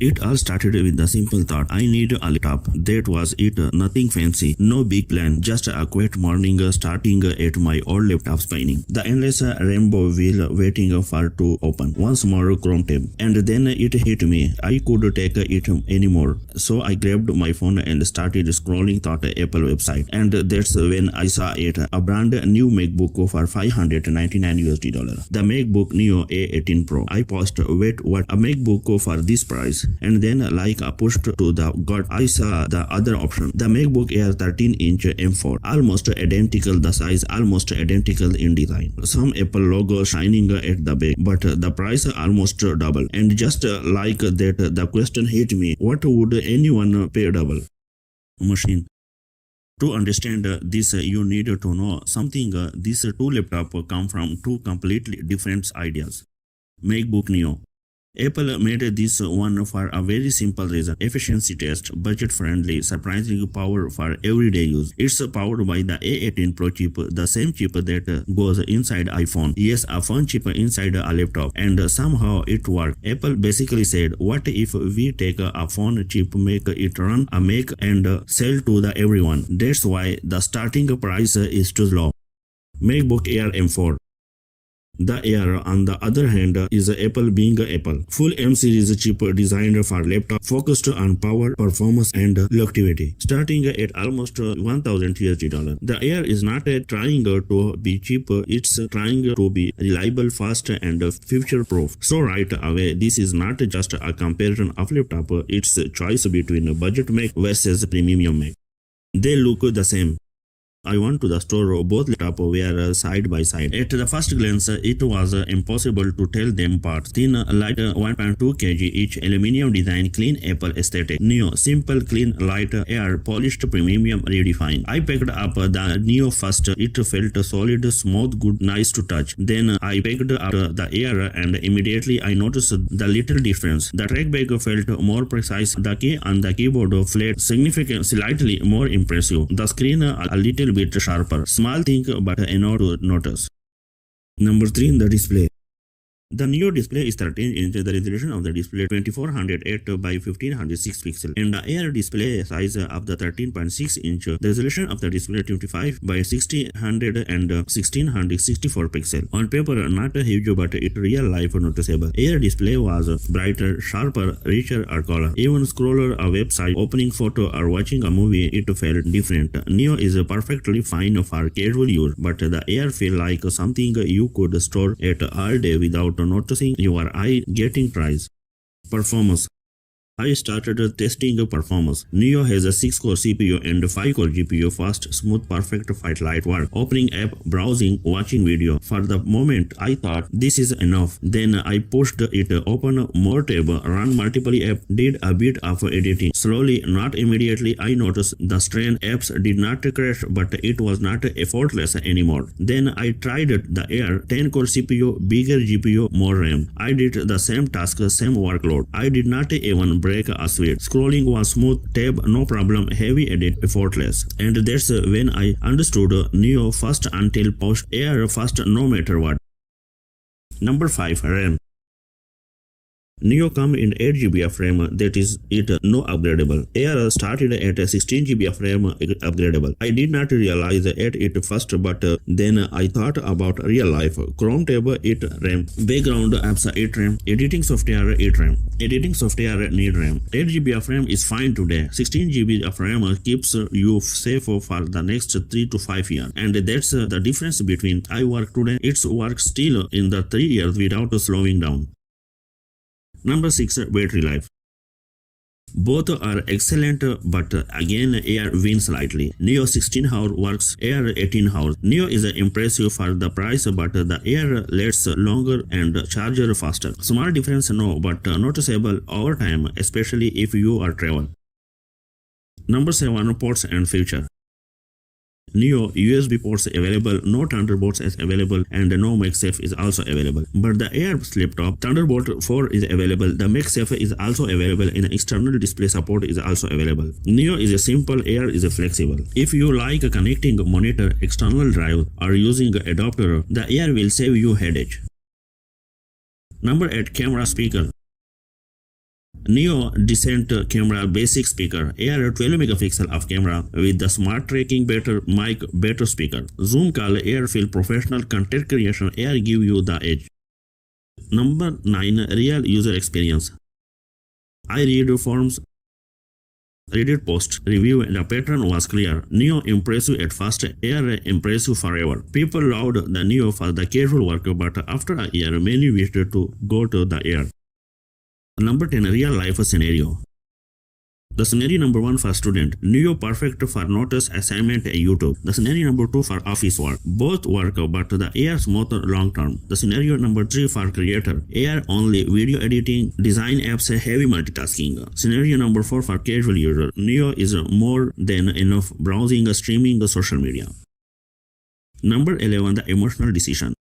It all started with the simple thought, I need a laptop. That was it, nothing fancy, no big plan, just a quiet morning starting at my old laptop spinning. The endless rainbow wheel waiting for to open. Once more Chrome tab. And then it hit me, I could take it anymore. So I grabbed my phone and started scrolling thought Apple website. And that's when I saw it, a brand new MacBook for $599. The MacBook Neo A18 Pro. I paused, wait, what, a MacBook for this price? And then like a push to the gut, I saw the other option, the MacBook Air 13-inch M4, almost identical the size, almost identical in design. Some Apple logo shining at the back, but the price almost double. And just like that, the question hit me, what would anyone pay double? Machine. To understand this, you need to know something. These two laptops come from two completely different ideas. MacBook Neo. Apple made this one for a very simple reason, efficiency test, budget friendly, surprising power for everyday use. It's powered by the A18 Pro chip, the same chip that goes inside iPhone. Yes, a phone chip inside a laptop, and somehow it worked. Apple basically said, what if we take a phone chip, make it run a Mac and sell to the everyone? That's why the starting price is too low. MacBook Air M4. The Air, on the other hand, is Apple being Apple. Full M series chip designed for laptop, focused on power, performance, and longevity. Starting at almost $1,000. The Air is not trying to be cheap, it's trying to be reliable, fast, and future-proof. So right away, this is not just a comparison of laptop, it's a choice between budget Mac versus premium Mac. They look the same. I went to the store, both laptops were side by side. At the first glance, it was impossible to tell them apart. Thin, light, 1.2 kg each, aluminium design, clean Apple aesthetic. Neo, simple, clean, light, Air, polished, premium, redefined. I picked up the Neo first. It felt solid, smooth, good, nice to touch. Then I picked up the Air and immediately I noticed the little difference. The trackpad felt more precise. The key on the keyboard felt significantly, slightly more impressive. The screen a little bit sharper. Small thing, but enough to notice. Number 3. The display. The Neo display is 13 inch. The resolution of the display 2408 by 1506 pixel, and the Air display size of the 13.6 inch. The resolution of the display 25 by 1600 and 1664 pixel. On paper, not huge, but it real life noticeable. Air display was brighter, sharper, richer, or color. Even scroller a website, opening photo, or watching a movie, it felt different. Neo is perfectly fine for casual use, but the Air feel like something you could store it all day without noticing your eye getting dry. Performance. I started testing performance. Neo has a 6-core CPU and 5-core GPU, fast, smooth, perfect for light work, opening app, browsing, watching video. For the moment, I thought this is enough. Then I pushed it open more tab, run multiple apps, did a bit of editing. Slowly, not immediately, I noticed the strain. Apps did not crash, but it was not effortless anymore. Then I tried the Air, 10-core CPU, bigger GPU, more RAM. I did the same task, same workload. I did not even break a sweat. Scrolling was smooth, tab no problem, heavy edit effortless. And that's when I understood Neo fast until post, Air fast no matter what. Number 5. RAM. Neo come in 8GB of RAM, that is it, no upgradable. Air started at 16GB of RAM, upgradable. I did not realize at it first, but then I thought about real life. Chrome tab 8 RAM, background apps 8 RAM, editing software 8 RAM. Editing software need RAM. 8GB of RAM is fine today. 16GB of RAM keeps you safe for the next 3 to 5 years. And that's the difference between I work today, it's work still in the 3 years without slowing down. Number 6. Battery life. Both are excellent, but again Air wins slightly. Neo 16 hours works, Air 18 hours. Neo is impressive for the price, but the Air lasts longer and charges faster. Small difference no, but noticeable over time, especially if you are travel. Number 7. Ports and feature. Neo USB ports available, no Thunderbolts is available, and no MagSafe is also available. But the Air laptop Thunderbolt 4 is available. The MagSafe is also available, and external display support is also available. Neo is a simple, Air is a flexible. If you like connecting monitor, external drive, or using adapter, the Air will save you headache. Number 8. Camera speaker. Neo decent camera basic speaker, Air 12 megapixel of camera with the smart tracking, better mic, better speaker. Zoom call, Air feel professional content creation, Air give you the edge. Number 9. Real user experience. I read forums, Reddit post, review, the pattern was clear. Neo impressive at first, Air impressive forever. People loved the Neo for the casual work, but after a year, many wished to go to the Air. Number 10. Real life scenario. The scenario number 1 for student, Neo perfect for notes, assignment, and YouTube. The scenario number 2 for office work. Both work, but the Air smooth long term. The scenario number 3 for creator, Air only video editing, design apps, heavy multitasking. Scenario number 4 for casual user, Neo is more than enough browsing, streaming, social media. Number 11. The emotional decision.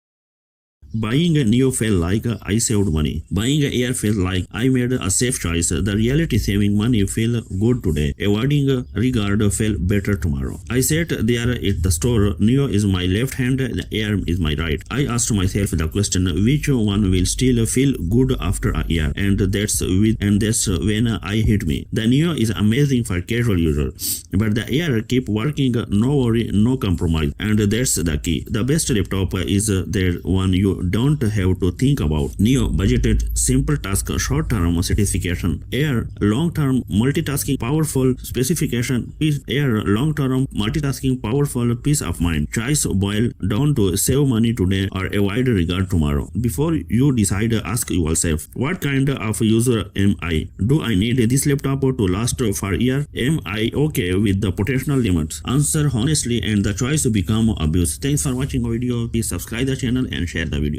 Buying a Neo felt like I saved money. Buying a Air felt like I made a safe choice. The reality saving money felt good today. Avoiding regard felt better tomorrow. I sat there at the store. Neo is my left hand, the Air is my right. I asked myself the question, which one will still feel good after a year? And that's when I hit me. The Neo is amazing for casual user, but the Air keep working, no worry, no compromise. And that's the key. The best laptop is there one you don't have to think about. Neo budgeted, simple task, short-term satisfaction. Air long-term multitasking, powerful specification. Air long-term multitasking, powerful peace of mind. Choice boil down to save money today or avoid regard tomorrow. Before you decide, ask yourself, what kind of user am I? Do I need this laptop to last for a year? Am I okay with the potential limits? Answer honestly and the choice become obvious. Thanks for watching our video. Please subscribe the channel and share the video.